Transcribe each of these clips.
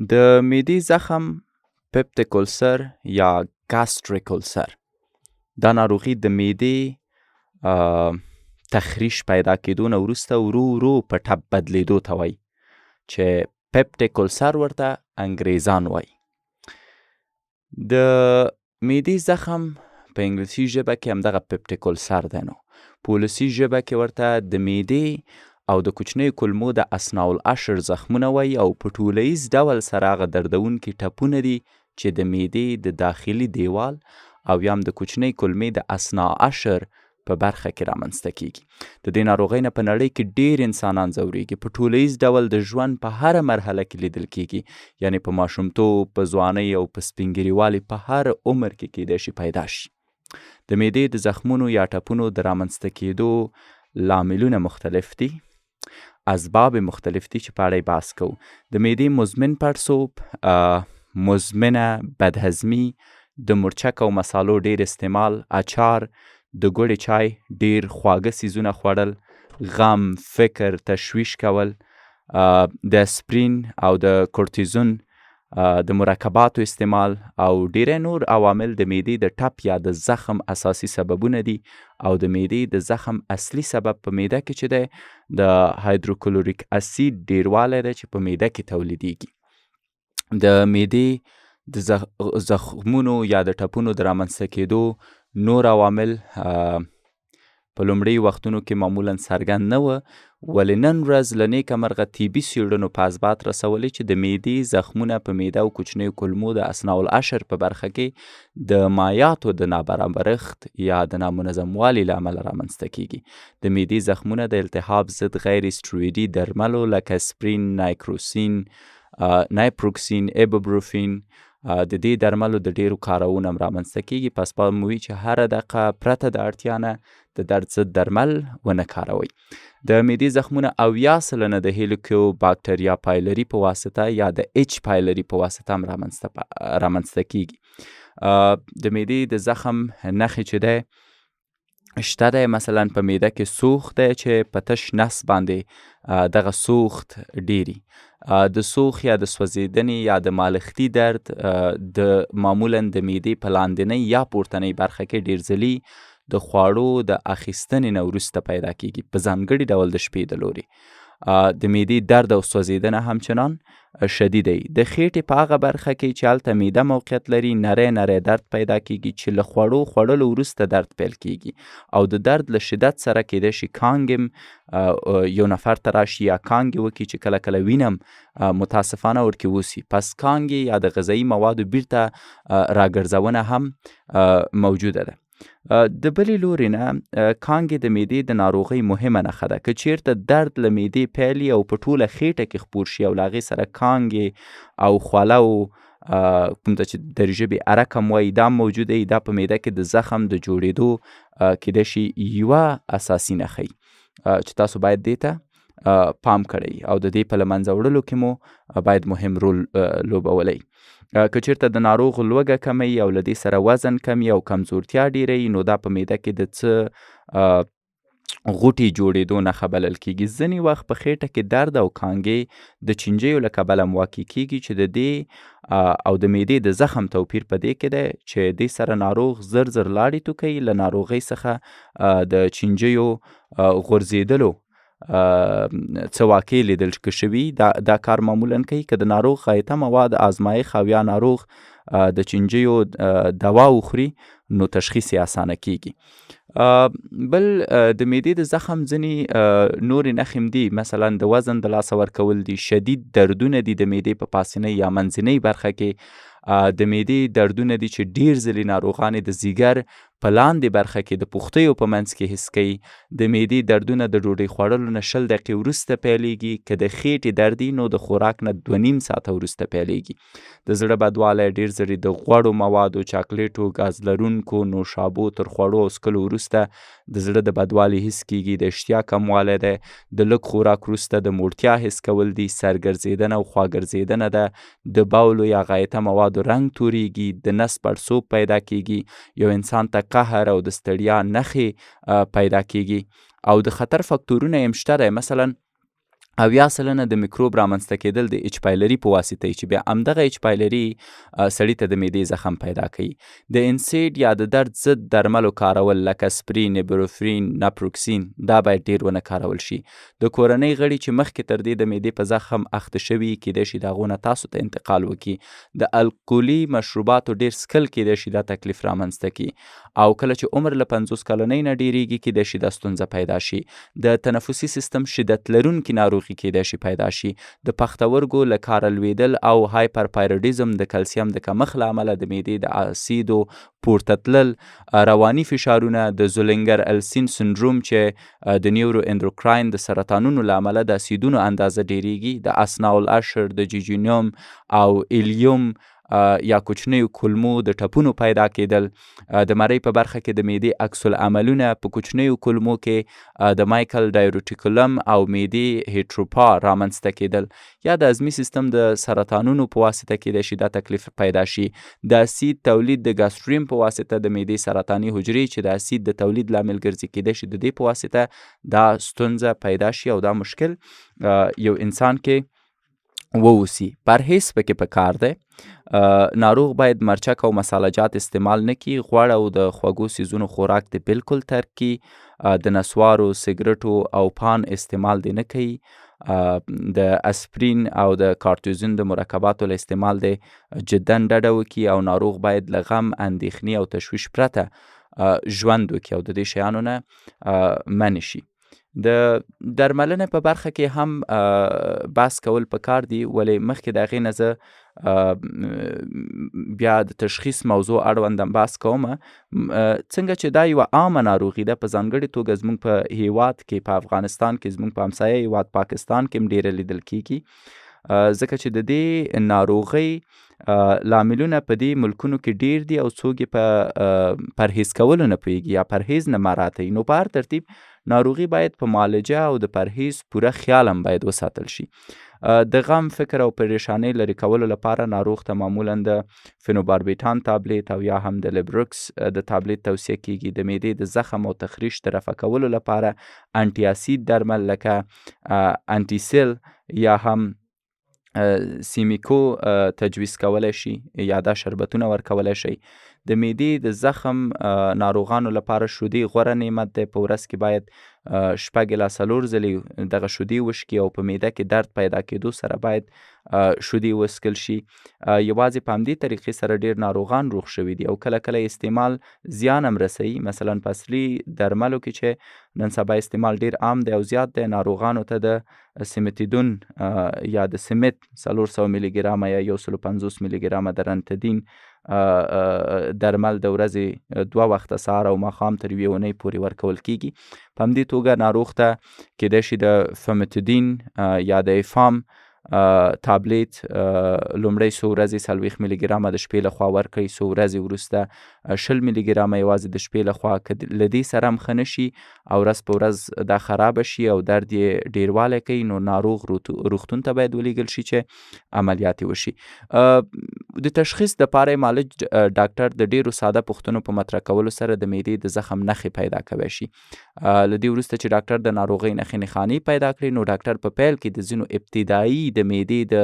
د معدې زخم پپټیک ألسر یا ګاسټریک ألسر دا ناروغي د معدې تخریش پیدا کېدو نه وروسته ورو ورو په ټپ بدلیدو ته وایي چې پپټیک ألسر ورته انګریزان وایي. د معدې زخم په انګلیسي ژبه کې همدغه پپټیک ألسر دی. نو په ولسي ژبه کې ورته د معدې او د کوچنیو کولمو د اثناء العشر زخمونه وایي او په ټولیز ډول سره هغه دردونکي ټپونه دي چې د معدې د داخلي دیوال او یا هم د کوچنۍ کولمې د اثناء عشر په برخه کې رامنځته کیږي. د دې ناروغۍ نه په نړۍ کې ډیر انسانان ځورېږي. په ټولیز ډول د ژوند په هره مرحله کې لیدل کیږي، یعنی په ماشومتوب، په ځوانۍ او په سپینګیریوالي په هر عمر کې کیدای شي پیدا شي. د معدې د زخمونو یا ټپونو د رامنځته کیدو لاملونه مختلف دي، اسباب مختلف دي چې په اړه یې بحث کوو. د معدې مزمن پړسوب، مزمنه بدهضمي، د مرچک او مسالو ډیر استعمال، اچار، د ګوړې چای، ډیر خواږه څیزونه خوړل، غم، فکر، تشویش کول، د اسپرین او د کورتیزون د مرکباتو استعمال او ډیری نور عوامل د معدې د ټپ یا د زخم اساسي سببونه دي. او د معدې د زخم اصلي سبب په معده کې چې دی د هایدروکلوریک اسید ډیروالی دی چې په معده کې تولیدیږي. د معدې د زخمونو یا د ټپونو د رامنځته کېدو نور عوامل په لومړي وختونو کې معمولا څرګند نه وه، ولې نن ورځ له نیکه مرغه طبي څېړنو په اثبات رسولی چې د معدې زخمونه په معده او کوچنیو کولمو د اثناء العشر په برخه کې د مایعاتو د نابرابرښت یا د نامنظموالي له امله رامنځته کیږي. د معدې زخمونه د التهاب ضد غیر اسټرویدي درملو لکه اسپرین، نایپروکسین، ایبوپروفین د دې درملو د ډیرو کارونه هم رامنځته کیږي. پس باید مو وي چې هره دقیقه پرته د اړتیا نه د درد ضد درمل ونه کاروئ. د معدې زخمونه 80% د هیلیکو باکتریا پایلري په واسطه یا د ایچ پایلري په واسطه هم رامنځته کیږي. د معدې د زخم نښې چې دی شته دی، مثلا په معده کې سوخت دی چې په تش نس باندې دغه سوخت ډیری، د سوخ یا د سوځیدنې یا د مالښتي درد د معمولا د معدې په لاندنۍ یا پورتنۍ برخه کې ډیر ځلي د خواړو د اخیستنې نه وروسته پیدا کیږي، په ځانګړي ډول د شپې د لوري. د معدې درد او سوځیدنه همچنان شدید دی. د خېټې په هغه برخه کې چې هلته معده موقعیت لري نری نری درد پیدا کیږي چې له خوړلو وروسته درد پیل کیږي او د درد له شدت سره کیدای شي کانګ یو نفر ته راشي یا کانګ وکړي چې کله کله وینم متاسفانه ورکې وسی. پس کانګ یا د غذایي موادو بیرته راګرځونه هم موجوده ده. د بلې لوري نه کانګې د معدې د ناروغۍ مهمه نښه ده. که چیرته درد له معدې پیلي او په ټوله خېټه کې خپور شي او له هغې سره کانګې او خوله او کوم ته چې د ژبې ارک هم وایي دا موجوده وي، دا په معده کې د زخم د جوړېدو کیدای شي یوه اساسي نښه چې تاسو باید دې ته پام کړئ او د دې په له منځه وړلو کې مو باید مهم رول لوبولی. که چیرته د ناروغ لوږه کموي او له دې سره وزن کمي او کمزورتیا ډیروي، نو دا په معده کې د څه غوټې جوړېدو نښه بلل کیږي. ځینې وخت په خېټه کې درد او کانګې د چینجیو له کبله واقع کیږي چې د دې او د معدې د زخم توپیر په دې کې دی چې دې سره ناروغ زر لاړې توکوي، له ناروغۍ څخه د چینجیو غورځېدلو څه واقع لیدل شوي. دا کار معمولا کوي که د ناروغ غایطه مواد آزمایښت او یا ناروغ د چینجیو دوا وخوري نو تشخیص یې اسانه کیږي. بل د معدې د زخم ځینې نورې نښې هم دي، مثلا د وزن د لاسه ورکول دي، شدید دردونه دي د معدې په پاسنۍ یا منځنۍ برخه کې، د معدې دردونه دي چې ډیر ځلې ناروغان د ځیګر په لاندې برخه کې د پوښتیو په منځ کې حس کوي. د معدې دردونه د ډوډۍ خوړلو نه 20 دقیقې وروسته پیلیږي، که د خېټې درد نو د خوراک نه 2.5 ساعته وروسته پیلیږي. د زړه بدوالی ډیر ځلې د غوړو موادو، چاکلیټو، ګاز لرونکو نوشابو تر خوړو او څښلو وروسته د زړه د بدوالي حس کیږي، د اشتها کموالی دی، د لږ خوراک وروسته د موړتیا حس کول دي، سرګرځېدنه او خواګرځېدنه ده، د بولو یا غایطه موادو رنګ توریږي، د نس پړسوب پیدا کیږي، یو انسان ته قهر او د ستړیا نښې پیدا کیږي. او د خطر فکتورونه یې هم شته دی، مثلا 80% د میکروب رامنځته کېدل د اچ پایلري په واسطه چې بیا همدغه اچ پایلري سړي ته د معدې زخم پیدا کوي. د انسیډ یا د درد ضد درملو کارول لکه اسپرین، ایبروفرین، ناپروکسین دا باید ډیر ونه کارول شي. د کورنۍ غړي چې مخکې تر دې د معدې په زخم اخته شوي کیدای شي د هغو نه تاسو ته انتقال وکړي. د الکولي مشروباتو ډیر څښل کیدای شي دا تکلیف رامنځته کړي، او کله چې عمر له 50 کلنۍ نه ډیریږي کیدای شي دا ستونزه پیدا شي. د تنفسي سیستم شدت لرونکي ناروغي کیدای شي پیدا شي. د پښتورګو له کاره لویدل او هایپرپایروډیزم د کلسیم د کمښت له امله د معدې د اسیدو پورته تلل، رواني فشارونه، د زولنګر السین سندروم چې د نیورو اندروکراین د سرطانونو له امله د اسیدونو اندازه ډیریږي، د اسناول اشر، د جیجینوم او ایلیوم یا کوچنیو کولمو د ټپونو پیدا کېدل، د مرۍ په برخه کې د معدې عکس العملونه په کوچنیو کولمو کې د مایکل ډایورټیکولم او معدې هیټروپا رامنځته کېدل، یا د هضمي سیستم د سرطانونو په واسطه کېدای شي دا تکلیف پیدا شي. د اسید تولید د ګاستریم په واسطه د معدې سرطاني حجرې چې د اسید د تولید لامل ګرځي کېدای شي د دې په واسطه دا ستونزه پیدا شي او دا مشکل یو انسان کې ووسی. پرهیز پکې پکار دی. ناروغ باید مرچک او مساله جات استعمال نه کړي. غوړ او د خوږو څیزونو خوراک دې بالکل ترک کړي. د نسوارو، سګرټو او پان استعمال دې نه کوي. د اسپرین او د کارتوزین د مرکباتو له استعمال دې جدا ډډه وکړي، او ناروغ باید له غم، اندېښنې او تشویش پرته ژوند وکړي او د دې شیانو نه منع شي. د درملنې په برخه کې هم بحث کول پکار دي، ولې مخکې د هغې نه زه بیا د تشخیص موضوع اړوند بحث کوم. څنګه چې دا یوه عامه ناروغي ده، په ځانګړې توګه زموږ په هیواد کې، په افغانستان کې، زموږ په همسایه هیواد پاکستان کې هم ډیره لیدل کیږي، ځکه چې د دې ناروغۍ لاملونه په دې ملکونو کې ډیر دي او څوک یې په پرهیز کولو نه پوهیږي یا پرهیز نه مراته. نو په هر ترتیب ناروغي باید په معالجه او د پرهیز پوره خیال هم باید وساتل شي. د غم، فکر او پریشانۍ لرې کولو لپاره ناروغ ته معمولا د فینوباربیټان تابلیت او یا هم د لیبروکس د تابلیت توصیه کیږي. د معدې د زخم او تخریش د رفع کولو لپاره انټي اسید درمل لکه انټیسیل یا هم سیمیکو تجویز کولی شي، یا دا شربتونه ورکولی شي. د معدې د زخم ناروغانو لپاره شیدې غوره نعمت دی. په ورځ کې باید 6 الی 4 ځلې دغه شیدې وشکي، او په معده کې درد پیدا کېدو سره باید شیدې وڅښل شي. یوازې په همدې طریقې سره ډیر ناروغان روغ شوي دي، او کله کله استعمال زیان هم رسوي. مثلا په اصلي درملو کې چې نن سبا استعمال ډیر عام دی او زیات دی، ناروغانو ته د سیمتیدون یا د سمت 400 ملي ګرامه یا 150 ملي ګرامه د رنتدین درمل د ورځې 2 وخته سهار او ماښام تر 1 اونۍ پورې ورکول کیږي. په همدې توګه ناروغ ته کیدای شي د فمتدین یا د افام تابلیت لومړی 100 ورځې 40 ملي ګرامه د شپې لخوا ورکړئ، 100 ورځې وروسته 20 ملي ګرامه یوازې د شپې لخوا. که له دې سره هم ښه نه شي او ورځ په ورځ دا خرابه شي او درد یې ډیروالی کوي، نو ناروغ روغتون ته باید ولیږل شي چې عملیات یې وشي. د تشخیص دپاره یې معالج ډاکټر د ډیرو ساده پوښتنو په مطرح کولو سره د معدې د زخم نښې پیدا کولی شي. له دې وروسته چې ډاکټر د ناروغۍ نښې نښانې پیدا کړي، نو ډاکټر په پیل کې د ځینو ابتدایي د معدې د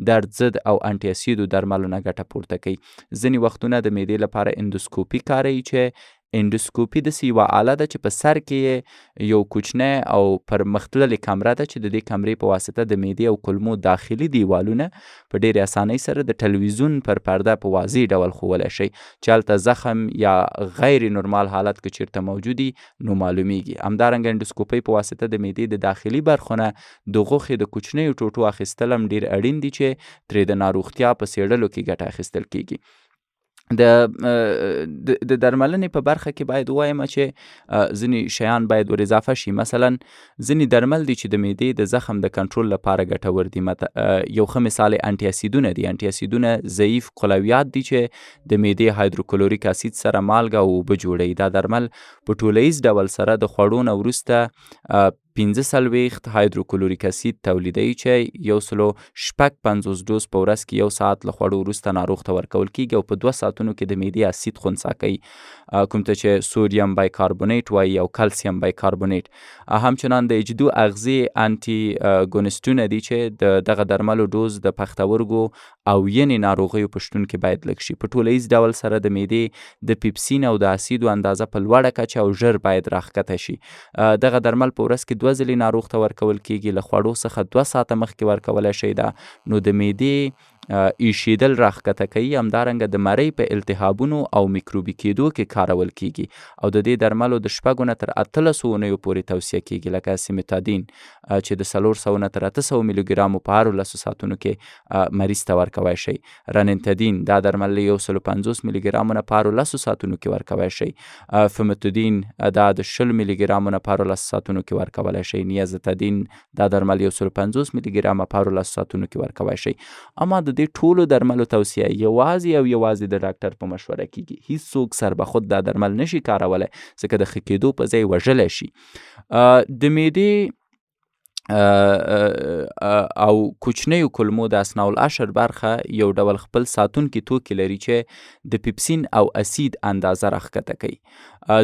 درد ضد او انټي اسیدو درملو نه ګټه پورته کوي. ځینې وختونه د معدې لپاره اندوسکوپي کاروي، چې اندوسکوپي داسې یوه آله ده چې په سر کې یو کوچنی او پرمختللې کمره ده، چې د دې کمرې په واسطه د معدې او کولمو داخلي دیوالونه په ډېرې اسانۍ سره د تلویزیون پر پرده په واضح ډول ښوولی شي، چې هلته زخم یا غیر نورمال حالت که چیرته موجودي نو معلومیږي. همدارنګه اندوسکوپۍ په واسطه د معدې د داخلي برخو نه د غوښې د کوچنیو ټوټو اخیستل هم ډېر اړین دي، چې ترې د ناروغتیا په څېړلو کې ګټه اخیستل کیږي. د درملنې په برخه کې باید ووایم چې ځینې شیان باید ور اضافه شي. مثلا ځینې درمل دي چې د معدې د زخم د کنټرول لپاره ګټور دي. یو ښه مثال یې انټي اسیدونه دي. انټي اسیدونه ضعیف قلویات دي چې د معدې هایدروکلوریک اسید سره مالګه او اوبه جوړوي. دا درمل په ټولیز ډول سره د خوړو نه وروسته 15 هایدروکلوریک اسید تولیدوي چې 156 ډوز په ورځ کې 1 ساعت له خوړو وروسته ناروغ ته ورکول کیږي او په 2 ساعتونو کې د معدې اسید خنثی کوي، کوم ته چې سودیم بایکاربونیټ وایي او کلسیم بایکاربونیټ. همچنان د اجدو اغذي انټي ګونسټونه دي چې د دغه درملو ډوز د پښتورګو او ینې ناروغیو په شتون کې باید لږ شي. په ټولیز ډول سره د معدې د پیپسین او د اسیدو اندازه په لوړه کچه او ژر باید راښکته شي. دغه درمل په ورځ کې 2 ځلې ناروغ ته ورکول کیږي، له خوړو څخه 2 ساعته مخکې ورکولی شي دا، نو د معدې ایشیدل راښکته کوي. همدارنګه د مرۍ په التهابونو او میکروبي کېدو کې کارول کیږي او د دې درملو د 6 نه تر 18 اونیو پورې توصیه کیږي، لکه سیمتادین چې د 400 نه تر 800 میلي ګرامو په 18 ساعتونو کې مریض ته ورکوی شي. رننتدین دا درمل له 150 میلي ګرامو نه په 18 ساعتونو کې ورکوی شي. فمتودین دا د 10 میلي ګرامو نه په 18 ساعتونو کې ورکولی شي. نیازتدین دا درمل 150 میلي ګرامه په 18 ساعتونو کې ورکوی شي. اما د دې ټولو درملو توصیه یوازې د ډاکټر په مشوره کیږي. هیڅوک سر به خود دا درمل نشي کارولی ځکه د ښه کېدو په ځای وژلی شي. د معدې او کوچنیو کولمو د اثناء العشر برخه یو ډول خپل ساتونکي توکي لري چې د پیپسین او اسید اندازه راښکته کوي.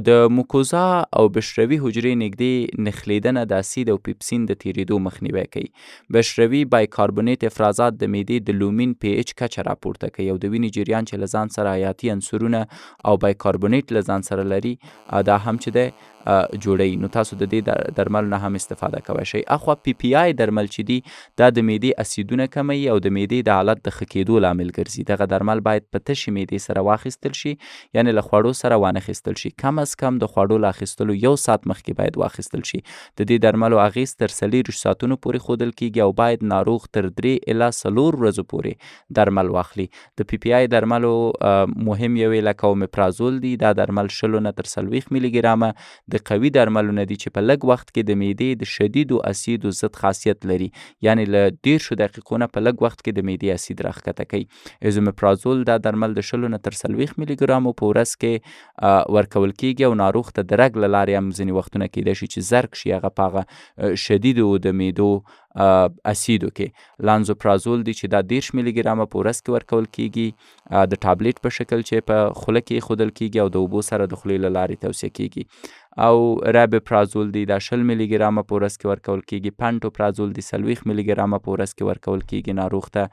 د موکوزا او بشروي حجرې نږدې نښلیدنه د اسید او پیپسین د تیریدو مخنیوی کوي. بشروي بایکاربونیټ افرازات د معدې د لومین پی ایچ کچه راپورته کوي او د وینې جریان چې له ځان سره حیاتي عنصرونه او بایکاربونیټ له ځان سره لري دا هم چې دی جوړوي. نو تاسو د دې درمل نه هم استفاده کوی شئ. اخوا پی پی آی درمل چې دي دا د معدې اسیدونه کموي او د معدې د حالت د ښه کېدو لامل ګرځي. دغه درمل باید په تشې معدې سره واخیستل شي، یعنې له خوړو سره وانخیستل شي. کم از کم د خوړو له اخیستلو 1 ساعت مخکې باید واخیستل شي. د دې درملو اغیز تر 40 ساعتونو پورې ښودل کیږي او باید ناروغ تر 3 الی 4 ورځو پورې درمل واخلي. د پی پی آی درملو مهم یوې لکه اومیپرازول دي. دا درمل 20 نه تر 40 میلي ګرامه د قوي درملونه دي چې په لږ وخت کې د معدې د شدیدو اسیدو ضد خاصیت لري، یعنی له 10 دقیقو نه په لږ وخت کې د معدې اسید راښکته کوي. ایزومیپرازول دا درمل د 20 نه تر 40 میلي ګرامو په ورځ کې ورکول کیږي او ناروغ ته د رګ له لارې هم ځینې وختونه کیدای شي چې زرک شي هغه په هغه شدیدو د معدو اسیدو کې. لانزوپرازول دی چې دا 10 میلي ګرامه په ورځ کې ورکول کیږي د ټابلیټ په شکل چې په خوله کې ایښودل کیږي او د اوبو سره د خولې له لارې توصیه کیږي. او رابپرازول دی دا 20 میلي ګرامه په ورځ کې ورکول کیږي. پنټوپرازول دی 40 میلي ګرامه په ورځ کې ورکول کیږي. ناروغ ته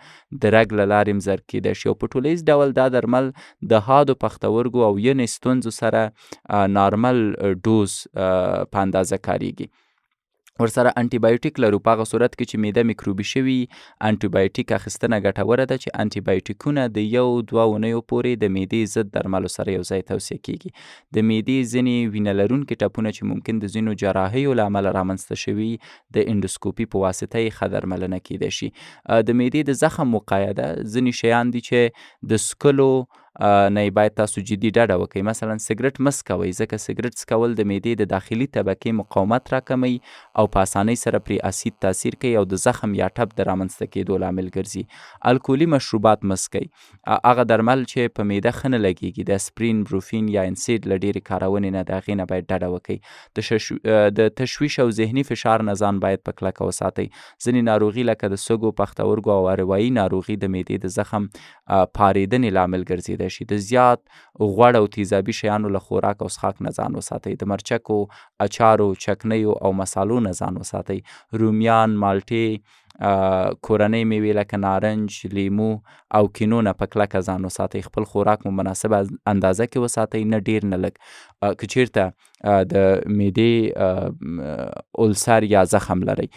د رګ له لارې هم زرک کیدای شي او په ټولیز ډول دا درمل د حادو پښتورګو او ینې ستونزو سره نارمل ډوز په اندازه کاریږي. ورسره انټي بایوټیک لرو په هغه صورت کې چې معده میکروبي شوي. انټي بایوټیک اخیستنه ګټوره ده چې انټي بایوټیکونه د 1-2 اونیو پورې د معدې ضد درملو سره یو ځای توصیه کیږي. د معدې ځینې وینه لرونکي ټپونه چې ممکن د ځینو جراحیو له امله رامنځته شوي د انډوسکوپي په واسطه یې ښه درملنه کیدای شي. د معدې د زخم وقایه ده. ځینې شیان دي چې د سکلو نه باید تاسو جدي ډډه وکړئ. مثلا سګرټ مه څکوئ ځکه سګرټ څکول د معدې د داخلي طبقې مقاومت راکموي او په اسانۍ سره پرې اسید تاثیر کوي او د زخم یا ټپ د رامنځته کېدو لامل ګرځي. الکولي مشروبات مه څکئ. هغه درمل چې په معده ښه نه لګیږي د اسپرین، بروفین یا انسید له ډېرې کارونې نه د هغې نه باید ډډه وکړئ. د تشویش او ذهني فشار نه ځان باید په کلکه وساتئ. ځینې ناروغي لکه د سږو، پښتورګو او اروایي ناروغي د معدې د زخم پارېدنې لامل ګرځېدای شي. د زیات غوړ او تیزابي شیانو له خوراک او څښاک نه ځان وساتئ. د مرچکو، اچارو، چکنیو او مسالو نه ځان وساتئ. رومیان، مالټې، کورنۍ میوې لکه نارنج، لیمو او کینو نه په کلکه ځان وساتئ. خپل خوراک مو مناسب اندازه کې وساتئ، نه ډیر نه لږ. که چیرته د معدې السر یا زخم لرئ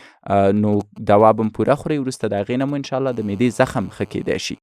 نو دوا به هم پوره خورئ. وروسته د هغې نه مو انشاءالله د معدې زخم ښه کیدای شي.